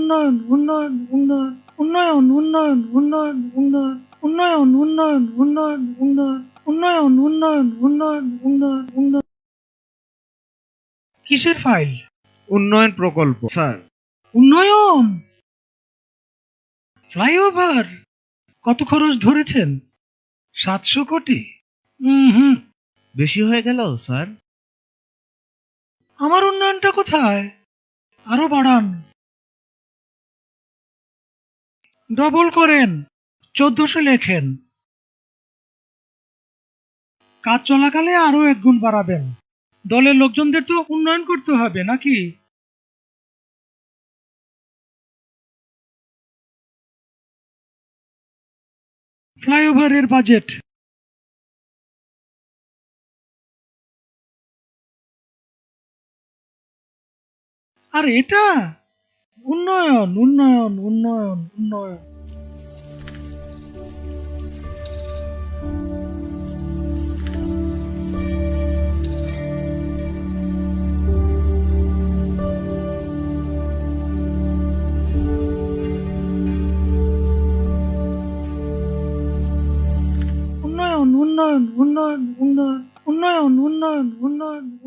উন্নয়ন উন্নয়ন উন্নয়ন উন্নয়ন উন্নয়ন উন্নয়ন উন্নয়ন উন্নয়ন উন্নয়ন উন্নয়ন উন্নয়ন উন্নয়ন উন্নয়ন উন্নয়ন উন্নয়ন। কিসের ফাইল? উন্নয়ন প্রকল্প স্যার। উন্নয়ন ফ্লাইওভার কত খরচ ধরেছেন? 700 কোটি? হুম, বেশি হয়ে গেল স্যার। আমার উন্নয়নটা কোথায়? আরো বাড়ান, ডবল করেন, 1400 লেখেন। কাজ চলাকালে আরো 1 গুণ বাড়াবেন। দলের লোকজনদের তো উন্নয়ন করতে হবে নাকি? ফ্লাইওভারের বাজেট আর এটা উন্নয়ন উন্নয়ন উন্নয়ন উন্নয়ন। উন্নয়ন উন্নয়ন উন্নয়ন উন্নয়ন উন্নয়ন উন্নয়ন উন্নয়ন